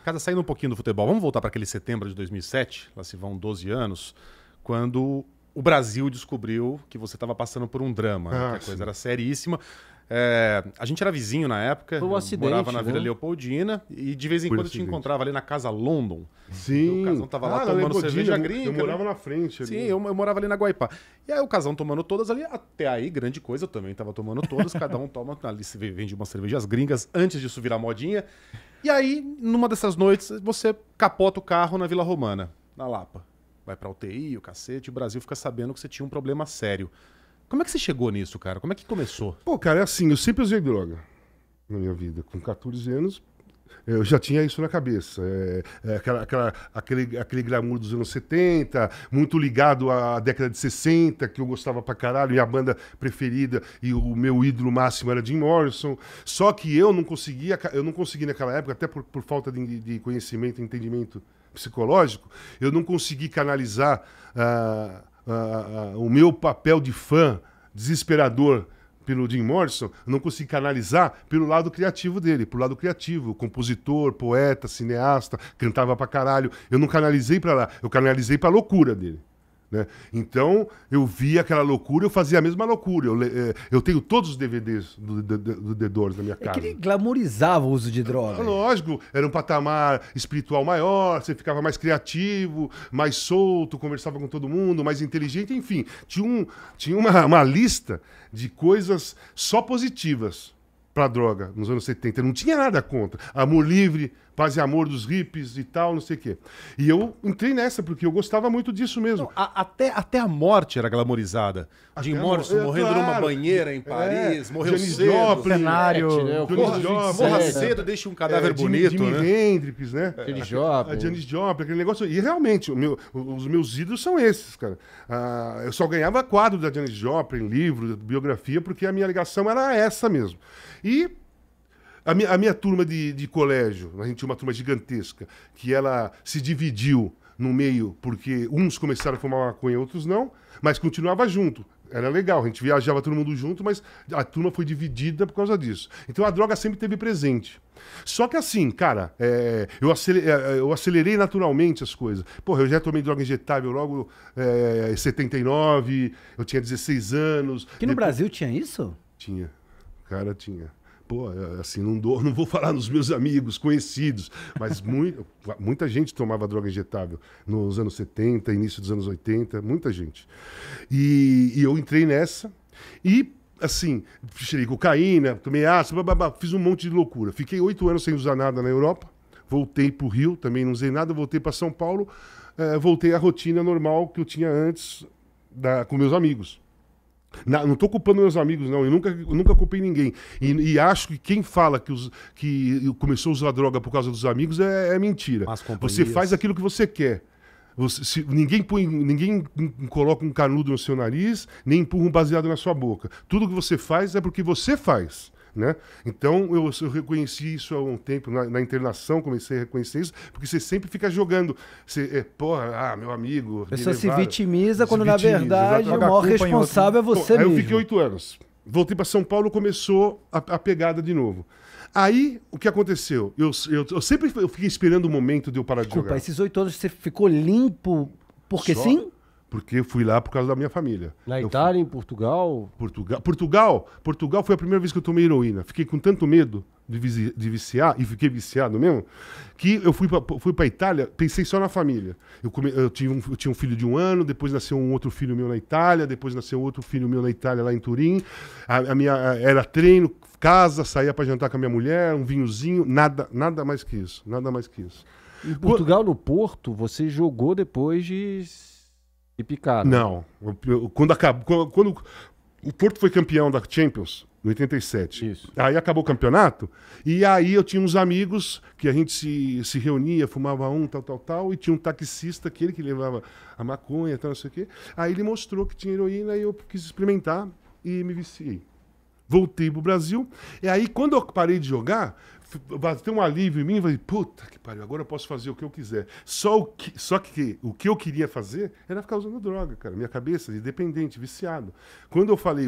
casa, saindo um pouquinho do futebol. Vamos voltar para aquele setembro de 2007, lá se vão 12 anos, quando o Brasil descobriu que você estava passando por um drama, que a coisa era seríssima. A gente era vizinho na época, Foi um acidente, morava na Vila né? Leopoldina e de vez em quando te encontrava ali na Casa London. Sim. O Casão tava lá tomando cerveja gringa. Eu morava na frente ali. Sim, eu morava ali na Guaipá. E aí o Casão tomando todas ali, até aí grande coisa, eu também tava tomando todas, cada um toma ali, vende umas cervejas gringas antes disso virar modinha. E aí, numa dessas noites, você capota o carro na Vila Romana, na Lapa. Vai pra UTI, o cacete, e o Brasil fica sabendo que você tinha um problema sério. Como é que você chegou nisso, cara? Como é que começou? Pô, cara, é assim, eu sempre usei droga na minha vida. Com 14 anos, eu já tinha isso na cabeça. Aquele glamour dos anos 70, muito ligado à década de 60, que eu gostava pra caralho, minha banda preferida e o meu ídolo máximo era Jim Morrison. Só que eu não consegui naquela época, até por falta de conhecimento e entendimento psicológico, eu não consegui canalizar o meu papel de fã desesperador pelo Jim Morrison, eu não consegui canalizar pelo lado criativo dele, pelo lado criativo, compositor, poeta, cineasta, cantava pra caralho. Eu não canalizei pra lá, eu canalizei pra loucura dele. Né? Então, eu via aquela loucura, eu fazia a mesma loucura. Eu tenho todos os DVDs do The Doors na minha casa. É que ele glamorizava o uso de droga. Lógico, era um patamar espiritual maior, você ficava mais criativo, mais solto, conversava com todo mundo, mais inteligente, enfim. Tinha uma lista de coisas só positivas pra droga nos anos 70. Não tinha nada contra. Amor livre, paz e amor dos hippies e tal, não sei o quê. E eu entrei nessa, porque eu gostava muito disso mesmo. Não, até a morte era glamorizada. Jim Morrison morrendo numa banheira em Paris, morreu Janis cedo. Joplin, cenário. Morra cedo, deixa um cadáver bonito, Jimi né? Hendrix, né? Janis Joplin. A Janis Joplin, aquele negócio. E realmente, os meus ídolos são esses, cara. Eu só ganhava quadro da Janis Joplin, livro, biografia, porque a minha ligação era essa mesmo. E a minha turma de colégio, a gente tinha uma turma gigantesca, que ela se dividiu no meio, porque uns começaram a fumar maconha, outros não, mas continuava junto. Era legal, a gente viajava todo mundo junto, mas a turma foi dividida por causa disso. Então a droga sempre esteve presente. Só que assim, cara, eu acelerei naturalmente as coisas. Porra, eu já tomei droga injetável logo em 79, eu tinha 16 anos. Aqui no Brasil tinha isso? Tinha, cara, tinha. Pô, assim, não vou falar nos meus amigos, conhecidos, mas muita gente tomava droga injetável nos anos 70, início dos anos 80, muita gente. E eu entrei nessa e, assim, cheirei cocaína, tomei ácido, fiz um monte de loucura. Fiquei 8 anos sem usar nada na Europa, voltei pro Rio, também não usei nada, voltei para São Paulo, voltei à rotina normal que eu tinha antes com meus amigos. Não estou culpando meus amigos, não. Eu nunca culpei ninguém. E acho que quem fala que começou a usar droga por causa dos amigos é mentira. Você faz aquilo que você quer. Ninguém coloca um canudo no seu nariz, nem empurra um baseado na sua boca. Tudo que você faz é porque você faz. Né? Então eu reconheci isso há um tempo na internação, comecei a reconhecer isso, porque você sempre fica jogando, meu amigo. A pessoa se vitimiza quando na verdade o maior responsável é você mesmo. Aí eu fiquei 8 anos. Voltei para São Paulo, começou a pegada de novo. Aí, o que aconteceu? Eu fiquei esperando o momento de eu parar de jogar. Esses 8 anos você ficou limpo porque sim? Porque eu fui lá por causa da minha família. Na Itália, em Portugal? Portugal foi a primeira vez que eu tomei heroína. Fiquei com tanto medo de viciar, e fiquei viciado mesmo, que eu fui pra Itália, pensei só na família. Eu tinha um filho de 1 ano, depois nasceu um outro filho meu na Itália, depois nasceu outro filho meu na Itália, lá em Turim. Era treino, casa, saía pra jantar com a minha mulher, um vinhozinho, nada mais que isso. Nada mais que isso. Em Portugal, no Porto, você jogou depois de picado? Não. Quando o Porto foi campeão da Champions, em 87. Isso. Aí acabou o campeonato, e aí eu tinha uns amigos que a gente se reunia, fumava tal, e tinha um taxista, aquele que levava a maconha, tal, não sei o quê. Aí ele mostrou que tinha heroína e eu quis experimentar e me viciei. Voltei pro Brasil, e aí quando eu parei de jogar, bateu um alívio em mim e falei, puta que pariu, agora eu posso fazer o que eu quiser. Só que o que eu queria fazer era ficar usando droga, cara. Minha cabeça de dependente, viciado. Quando eu falei,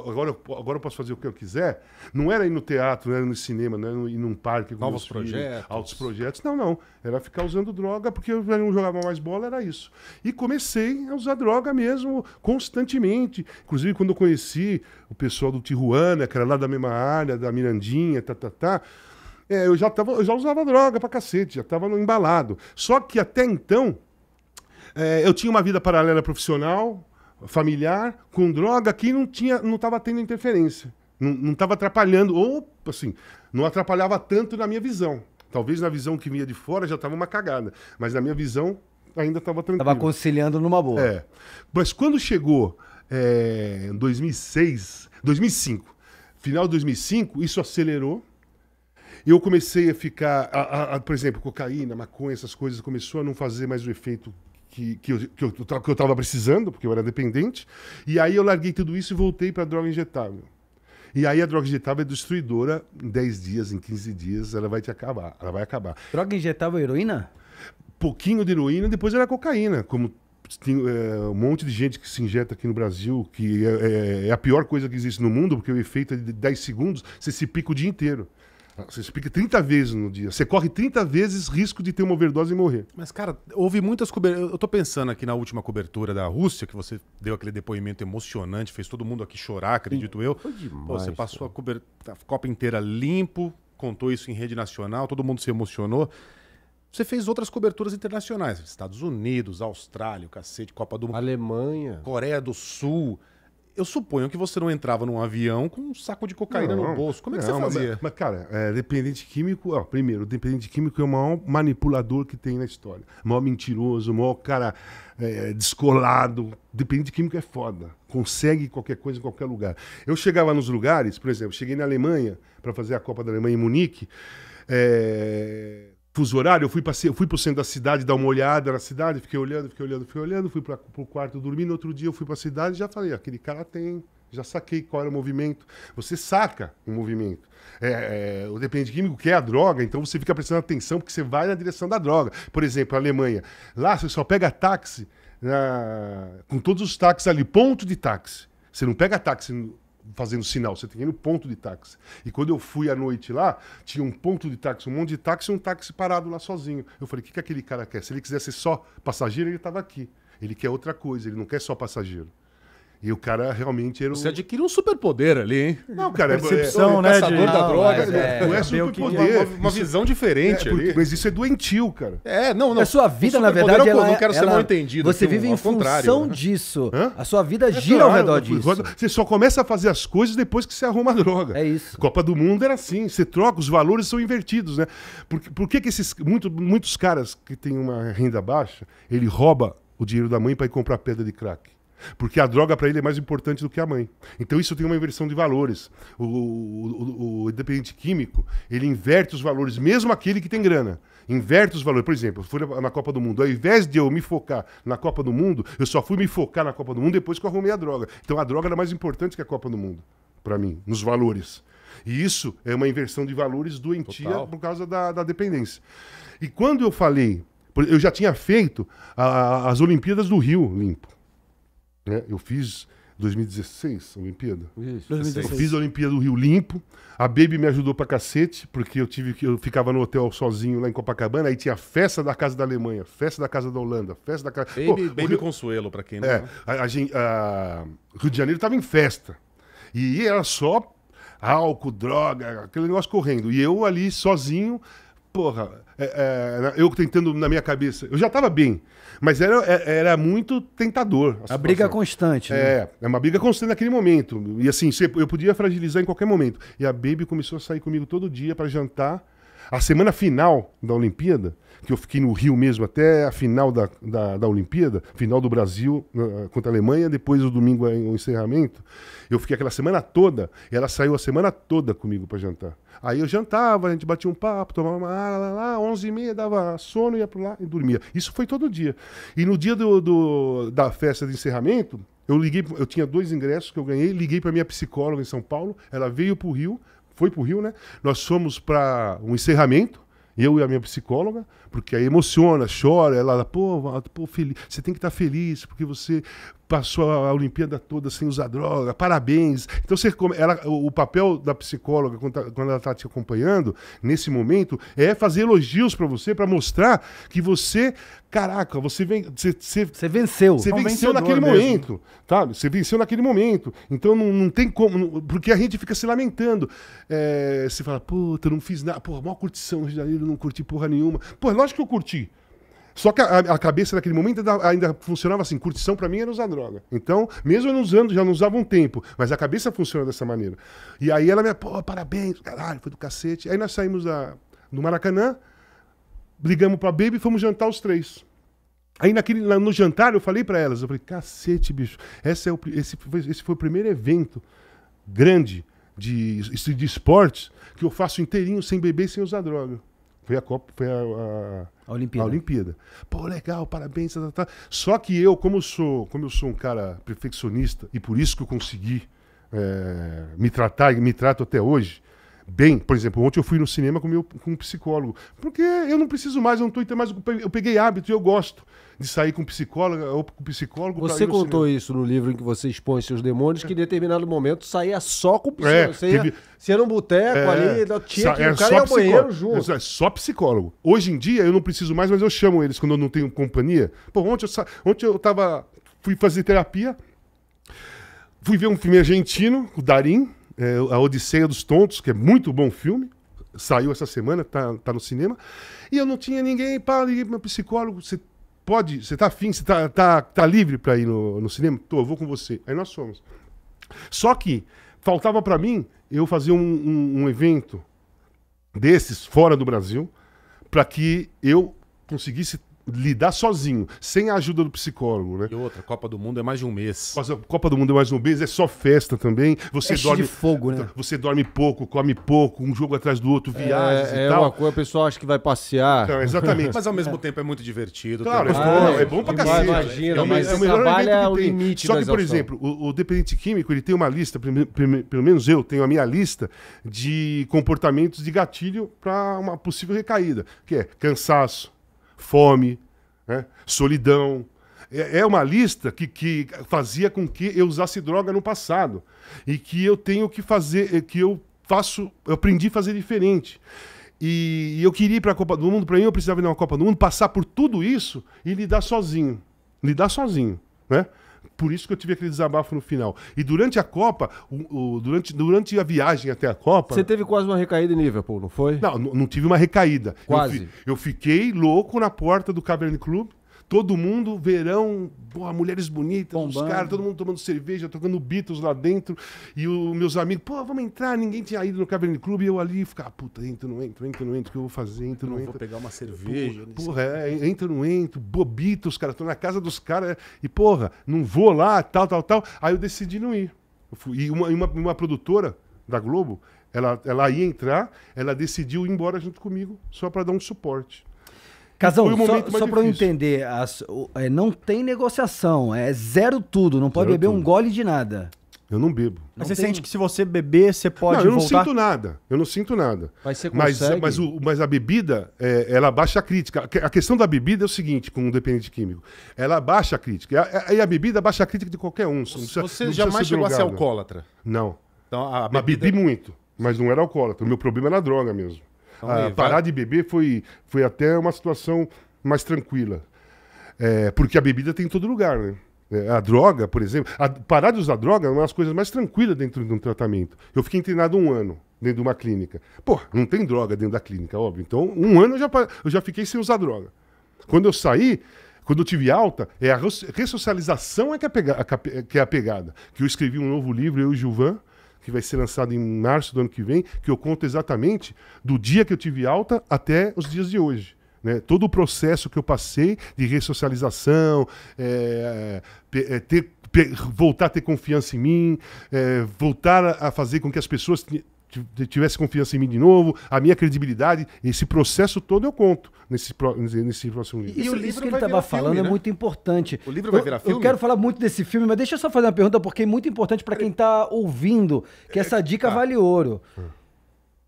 agora eu posso fazer o que eu quiser, não era ir no teatro, não era no cinema, não era ir num parque com Novos meus filhos, projetos. altos projetos. Não. Era ficar usando droga porque eu já não jogava mais bola, era isso. E comecei a usar droga mesmo, constantemente. Inclusive, quando eu conheci o pessoal do Tijuana, que era lá da mesma área, da Mirandinha, eu já usava droga pra cacete, já estava embalado. Só que até então, eu tinha uma vida paralela profissional, familiar, com droga que não estava tendo interferência. Não estava atrapalhando, ou assim, não atrapalhava tanto na minha visão. Talvez na visão que vinha de fora já estava uma cagada, mas na minha visão ainda estava tranquilo. Tava conciliando numa boa. Mas quando chegou em 2005, final de 2005, isso acelerou. Eu comecei a ficar, por exemplo, cocaína, maconha, essas coisas, começou a não fazer mais o efeito que eu estava precisando, porque eu era dependente. E aí eu larguei tudo isso e voltei para a droga injetável. E aí a droga injetável é destruidora. Em 10 dias, em 15 dias, ela vai acabar. Droga injetável, heroína? Pouquinho de heroína, depois era cocaína. Como tem um monte de gente que se injeta aqui no Brasil, que é a pior coisa que existe no mundo, porque o efeito é de 10 segundos, você se pica o dia inteiro. Você se pica 30 vezes no dia. Você corre 30 vezes risco de ter uma overdose e morrer. Mas, cara, houve muitas coberturas. Eu tô pensando aqui na última cobertura da Rússia, que você deu aquele depoimento emocionante, fez todo mundo aqui chorar, acredito eu. Foi demais. Pô, você passou a Copa inteira limpo, contou isso em rede nacional, todo mundo se emocionou. Você fez outras coberturas internacionais, Estados Unidos, Austrália, o cacete, Copa do Mundo, Alemanha. Coreia do Sul. Eu suponho que você não entrava num avião com um saco de cocaína no bolso. Como é que você fazia? Mas, cara, dependente químico... primeiro, o dependente químico é o maior manipulador que tem na história. O maior mentiroso, o maior cara descolado. Dependente químico é foda. Consegue qualquer coisa em qualquer lugar. Eu chegava nos lugares, por exemplo, cheguei na Alemanha para fazer a Copa da Alemanha em Munique. Fuso horário, eu fui pro centro da cidade dar uma olhada na cidade, fiquei olhando, fui pro quarto dormir, no outro dia eu fui pra cidade e já falei, aquele cara já saquei qual era o movimento. Você saca o movimento. O dependente químico quer a droga, então você fica prestando atenção porque você vai na direção da droga. Por exemplo, a Alemanha. Lá você só pega táxi com todos os táxis ali, ponto de táxi. Você não pega táxi fazendo sinal, você tem que ir no ponto de táxi. E quando eu fui à noite lá, tinha um ponto de táxi, um monte de táxi e um táxi parado lá sozinho. Eu falei, o que aquele cara quer? Se ele quiser ser só passageiro, ele estava aqui. Ele quer outra coisa, ele não quer só passageiro. E o cara realmente era Você adquire um superpoder ali, hein? Não, cara, percepção, né? Caçador da droga. Não é superpoder. Uma visão diferente ali. Mas isso é doentio, cara. Não. A sua vida, na verdade, eu não quero ser mal entendido. Você vive em função disso. A sua vida gira ao redor disso. Você só começa a fazer as coisas depois que você arruma a droga. É isso. Copa do Mundo era assim. Você troca, os valores são invertidos, né? Por que esses muitos caras que têm uma renda baixa, ele rouba o dinheiro da mãe para ir comprar pedra de crack? Porque a droga para ele é mais importante do que a mãe. Então isso tem uma inversão de valores. O dependente químico, ele inverte os valores, mesmo aquele que tem grana. Inverte os valores. Por exemplo, eu fui na Copa do Mundo. Ao invés de eu me focar na Copa do Mundo, eu só fui me focar na Copa do Mundo depois que eu arrumei a droga. Então a droga era mais importante que a Copa do Mundo, para mim, nos valores. E isso é uma inversão de valores doentia por causa da dependência. E quando eu falei, eu já tinha feito as Olimpíadas do Rio limpo. Eu fiz 2016, a Olimpíada. Isso. 2016. Eu fiz a Olimpíada do Rio limpo. A Baby me ajudou pra cacete, porque eu ficava no hotel sozinho lá em Copacabana, aí tinha festa da Casa da Alemanha, festa da Casa da Holanda, festa da Casa... Baby Consuelo, pra quem não... Rio de Janeiro tava em festa. E era só álcool, droga, aquele negócio correndo. E eu ali sozinho, eu tentando na minha cabeça. Eu já tava bem, mas era muito tentador. A briga constante. Né? É uma briga constante naquele momento. E assim, eu podia fragilizar em qualquer momento. E a Baby começou a sair comigo todo dia para jantar. A semana final da Olimpíada, que eu fiquei no Rio mesmo até a final da Olimpíada, final do Brasil contra a Alemanha, depois o domingo o encerramento, eu fiquei aquela semana toda, e ela saiu a semana toda comigo para jantar. Aí eu jantava, a gente batia um papo, tomava uma água, 11h30, dava sono, ia pro lá e dormia. Isso foi todo dia. E no dia da festa de encerramento, eu tinha 2 ingressos que eu ganhei, liguei para minha psicóloga em São Paulo, ela veio pro Rio, foi pro Rio, né? Nós fomos para um encerramento, eu e a minha psicóloga, porque aí emociona, chora, ela, pô, feliz, você tem que estar feliz, porque você passou a Olimpíada toda sem usar droga, parabéns. Então, o papel da psicóloga, quando ela está te acompanhando, nesse momento, é fazer elogios para você, para mostrar que você, caraca, você venceu. Você venceu naquele momento, tá? Você venceu naquele momento. Então, não tem como, porque a gente fica se lamentando. Você fala, puta, não fiz nada, porra, maior curtição no Rio de Janeiro, não curti porra nenhuma. Pô, lógico que eu curti. Só que a cabeça naquele momento ainda funcionava assim, curtição pra mim era usar droga. Então, mesmo eu não usando, já não usava um tempo, mas a cabeça funciona dessa maneira. E aí ela me, pô, parabéns, caralho, foi do cacete. Aí nós saímos do Maracanã, ligamos pra Baby e fomos jantar os 3. Aí no jantar eu falei pra elas, eu falei, cacete, bicho, esse foi o primeiro evento grande de esportes que eu faço inteirinho sem beber e sem usar droga. Foi a Copa, foi a Olimpíada. Pô, legal, parabéns. Tá. Só que como eu sou um cara perfeccionista, e por isso que eu consegui me tratar e me trato até hoje bem. Por exemplo, ontem eu fui no cinema com um psicólogo, porque eu não preciso mais, eu não tô entendendo mais, eu peguei hábito e eu gosto de sair com psicóloga ou com psicólogo. Você contou isso no livro em que você expõe seus demônios, que em determinado momento saía só com psicólogo. Você ia num boteco ali, tinha que o cara ia ao banheiro junto. Só psicólogo. Hoje em dia eu não preciso mais, mas eu chamo eles quando eu não tenho companhia. Pô, ontem eu fui fazer terapia, fui ver um filme argentino, o Darín, A Odisseia dos Tontos, que é muito bom filme. Saiu essa semana, tá no cinema. E eu não tinha ninguém, liguei pro meu psicólogo, você tá afim, você tá livre pra ir no cinema? Eu vou com você. Aí nós fomos. Só que faltava pra mim eu fazer um evento desses fora do Brasil pra que eu conseguisse lidar sozinho, sem a ajuda do psicólogo, né? E outra, Copa do Mundo é mais de um mês. A Copa do Mundo é mais de um mês, é só festa também. Você dorme de fogo, né? Você dorme pouco, come pouco, um jogo atrás do outro, viagens e tal. Uma coisa, o pessoal acha que vai passear. Então, exatamente. Mas ao mesmo tempo é muito divertido. Claro, é bom pra cacete. Imagina, mas o melhor trabalho é o limite. Só que, por exemplo, o dependente químico, ele tem uma lista, pelo menos eu tenho a minha lista de comportamentos de gatilho para uma possível recaída, que é cansaço, fome, solidão. É uma lista que fazia com que eu usasse droga no passado e que eu tenho que fazer, eu aprendi a fazer diferente. E eu queria ir para a Copa do Mundo, para mim eu precisava ir na Copa do Mundo, passar por tudo isso e lidar sozinho, né? Por isso que eu tive aquele desabafo no final. E durante a Copa, durante a viagem até a Copa... Você teve quase uma recaída em Liverpool, não foi? Não tive uma recaída. Quase. Eu fiquei louco na porta do Cavern Club. Todo mundo, verão, mulheres bonitas, os caras, todo mundo tomando cerveja, tocando Beatles lá dentro. E os meus amigos, vamos entrar. Ninguém tinha ido no Cavern Club. E eu ali, ficava, puta, entro, não entro, o que eu vou fazer? Entro, não entro. Vou pegar uma cerveja. Entro, não entro. Beatles, cara, tô na casa dos caras. E, não vou lá, tal. Aí eu decidi não ir. E uma produtora da Globo, ela ia entrar, ela decidiu ir embora junto comigo, só para dar um suporte. Casão, só para eu entender, não tem negociação, é zero tudo, não pode beber um gole de nada. Eu não bebo. Mas você sente que se você beber, você pode voltar? Eu não sinto nada. Mas você consegue? Mas a bebida, ela baixa a crítica. A questão da bebida é o seguinte, com um dependente químico, ela baixa a crítica. E a bebida baixa a crítica de qualquer um. Você jamais chegou a ser alcoólatra? Não. Então, mas bebi muito, mas não era alcoólatra. O meu problema era a droga mesmo. Parar de beber foi até uma situação mais tranquila. Porque a bebida tem em todo lugar, né? A droga, por exemplo... parar de usar droga é uma das coisas mais tranquilas dentro de um tratamento. Eu fiquei internado 1 ano dentro de uma clínica. Não tem droga dentro da clínica, óbvio. Então, 1 ano eu já fiquei sem usar droga. Quando eu saí, quando eu tive alta, a ressocialização que é a pegada. Que eu escrevi um novo livro, eu e o Gilvan, que vai ser lançado em março do ano que vem, que eu conto exatamente do dia que eu tive alta até os dias de hoje. Né? Todo o processo que eu passei de ressocialização, voltar a ter confiança em mim, voltar a fazer com que as pessoas tivessem confiança em mim de novo, a minha credibilidade, esse processo todo eu conto nesse próximo livro. Isso que ele estava falando, né? É muito importante. O livro vai virar filme? Eu quero falar muito desse filme, mas deixa eu só fazer uma pergunta, porque é muito importante para quem está ouvindo, que essa dica vale ouro.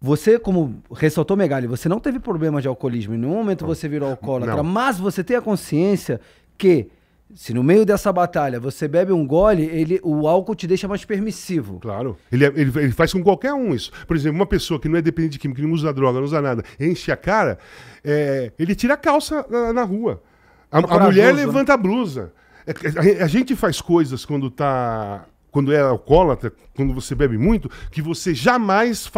Você, como ressaltou Megali, você não teve problema de alcoolismo. Em nenhum momento você virou alcoólatra. Mas você tem a consciência que, se no meio dessa batalha você bebe um gole, o álcool te deixa mais permissivo. Claro. Ele faz com qualquer um isso. Por exemplo, uma pessoa que não é dependente de química, que não usa droga, não usa nada, enche a cara, ele tira a calça na rua. A mulher levanta a blusa. A gente faz coisas quando é alcoólatra, quando você bebe muito, que você jamais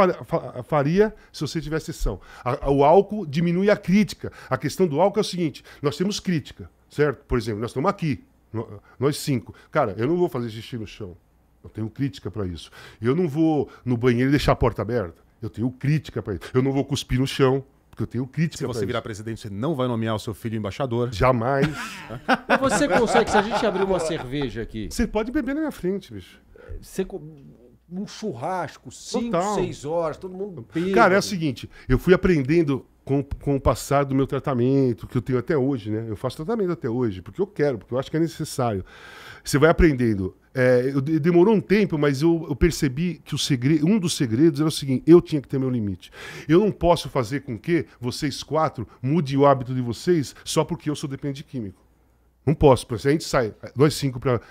faria se você tivesse são. O álcool diminui a crítica. A questão do álcool é o seguinte, nós temos crítica, certo? Por exemplo, nós estamos aqui, nós 5. Cara, eu não vou fazer xixi no chão. Eu tenho crítica para isso. Eu não vou no banheiro e deixar a porta aberta. Eu tenho crítica para isso. Eu não vou cuspir no chão. Porque eu tenho crítica. Se você virar presidente, você não vai nomear o seu filho embaixador. Jamais. Mas você consegue, se a gente abrir uma cerveja aqui... Você pode beber na minha frente, bicho. Um churrasco, 5, 6 horas, todo mundo bêbado. Cara, é o seguinte, eu fui aprendendo com o passar do meu tratamento, que eu tenho até hoje, né? Eu faço tratamento até hoje, porque eu quero, porque eu acho que é necessário. Você vai aprendendo. Demorou um tempo, mas eu percebi que um dos segredos era o seguinte, eu tinha que ter meu limite. Eu não posso fazer com que vocês 4 mudem o hábito de vocês só porque eu sou dependente químico. Não posso. Se a gente sai, nós 5 para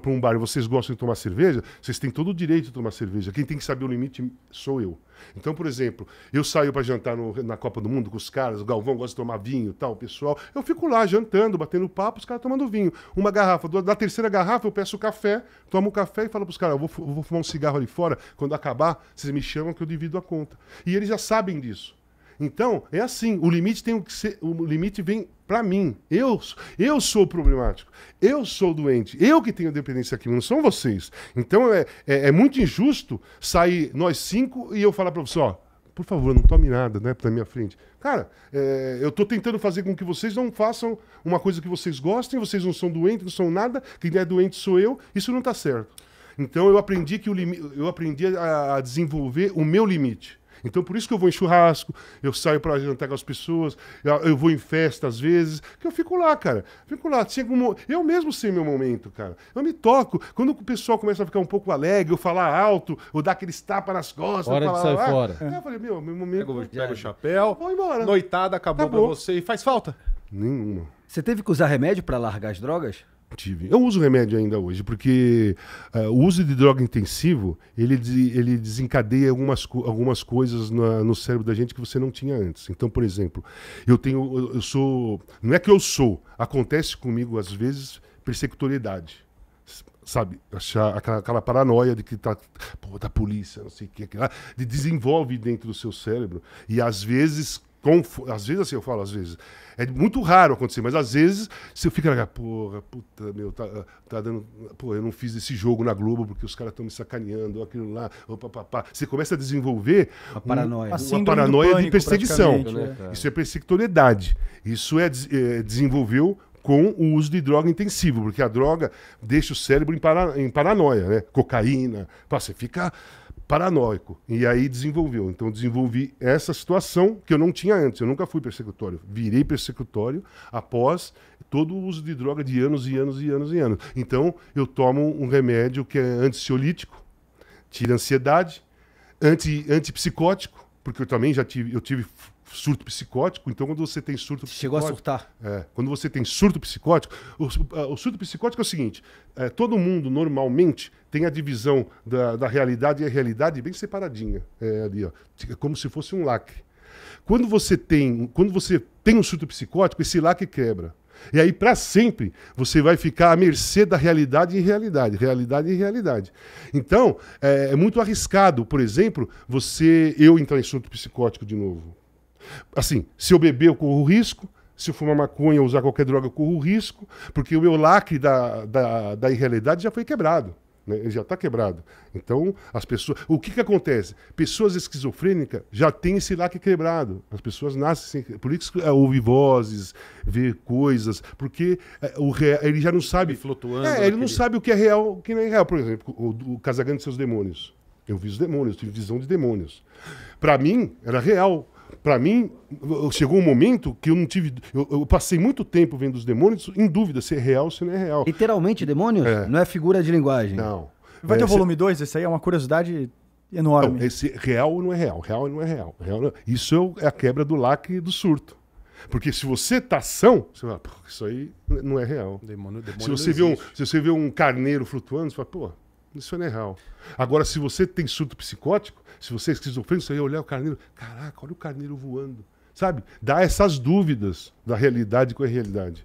um bar e vocês gostam de tomar cerveja, vocês têm todo o direito de tomar cerveja. Quem tem que saber o limite sou eu. Então, por exemplo, eu saio para jantar na Copa do Mundo com os caras, o Galvão gosta de tomar vinho e tal, o pessoal. Eu fico lá jantando, batendo papo, os caras tomando vinho. Uma garrafa. Da terceira garrafa eu peço café, tomo um café e falo para os caras, eu vou fumar um cigarro ali fora, quando acabar, vocês me chamam que eu divido a conta. E eles já sabem disso. Então, é assim, o limite tem que ser, o limite vem para mim. Eu sou problemático, eu sou doente, eu que tenho dependência química, não são vocês. Então, é muito injusto sair nós 5 e eu falar para você, ó, por favor, não tome nada, né, na minha frente. Cara, eu tô tentando fazer com que vocês não façam uma coisa que vocês gostem, vocês não são doentes, não são nada, quem é doente sou eu, isso não tá certo. Então, eu aprendi a desenvolver o meu limite. Então, por isso que eu vou em churrasco, eu saio para jantar com as pessoas, eu vou em festa às vezes, que eu fico lá, cara. Fico lá. Eu mesmo sei meu momento, cara. Eu me toco. Quando o pessoal começa a ficar um pouco alegre, eu falar alto, ou dar aqueles tapas nas costas. Hora de sair fora. Eu falei, meu momento... Pega o chapéu, vou embora. Noitada, acabou pra você e faz falta? Nenhuma. Você teve que usar remédio para largar as drogas? Tive. Eu uso remédio ainda hoje, porque o uso de droga intensivo, ele desencadeia algumas coisas no cérebro da gente que você não tinha antes. Então, por exemplo, eu sou... Não é que eu sou, acontece comigo, às vezes, persecutoriedade. Sabe? Achar aquela paranoia de que tá... Pô, da polícia, não sei o que. Desenvolve dentro do seu cérebro. E às vezes... Às vezes, assim, eu falo, às vezes. É muito raro acontecer, mas às vezes você fica lá, porra, puta, meu, tá dando. Pô, eu não fiz esse jogo na Globo porque os caras estão me sacaneando, aquilo lá. Você começa a desenvolver uma paranoia. Uma paranoia de perseguição. Né? Isso é persecutoriedade. Isso desenvolveu com o uso de droga intensivo, porque a droga deixa o cérebro em paranoia, né? Cocaína, você fica paranoico. E aí desenvolveu. Então desenvolvi essa situação que eu não tinha antes. Eu nunca fui persecutório. Virei persecutório após todo o uso de droga de anos e anos e anos e anos. Então eu tomo um remédio que é ansiolítico, tira ansiedade, antipsicótico, porque eu também tive surto psicótico. Então quando você tem surto psicótico... Chegou a surtar. Quando você tem surto psicótico... O surto psicótico é o seguinte, todo mundo normalmente tem a divisão da realidade e a realidade bem separadinha. Ali, ó, como se fosse um lacre. Quando você tem um surto psicótico, esse lacre quebra. E aí, para sempre, você vai ficar à mercê da realidade e realidade. Realidade e realidade. Então, é muito arriscado, por exemplo, eu entrar em surto psicótico de novo. Assim, se eu beber, eu corro risco. Se eu fumar maconha ou usar qualquer droga, eu corro risco. Porque o meu lacre da irrealidade já foi quebrado. Né? Ele já está quebrado. Então, as pessoas... O que acontece? Pessoas esquizofrênicas já têm esse lacre quebrado. As pessoas nascem sem... Por isso que ouve vozes, vê coisas, porque ele já não sabe... Flutuando. Ele não sabe o que é real o que não é real. Por exemplo, o Casagrande e seus demônios. Eu vi os demônios, tive visão de demônios. Para mim, era real. Para mim, chegou um momento que eu não tive... Eu passei muito tempo vendo os demônios em dúvida se é real ou se não é real. Literalmente demônios? Não é figura de linguagem? Não. Vai ter o volume 2? Esse aí é uma curiosidade enorme. Não, esse real não é real. Real não é real. Isso é a quebra do lacre do surto. Porque se você tá são, você fala, pô, isso aí não é real. Demônio se você vê um carneiro flutuando, você fala, pô, isso não é real. Agora, se você tem surto psicótico, se você é esquizofrênico, você vai olhar o carneiro, caraca, olha o carneiro voando. Sabe? Dá essas dúvidas da realidade com a realidade.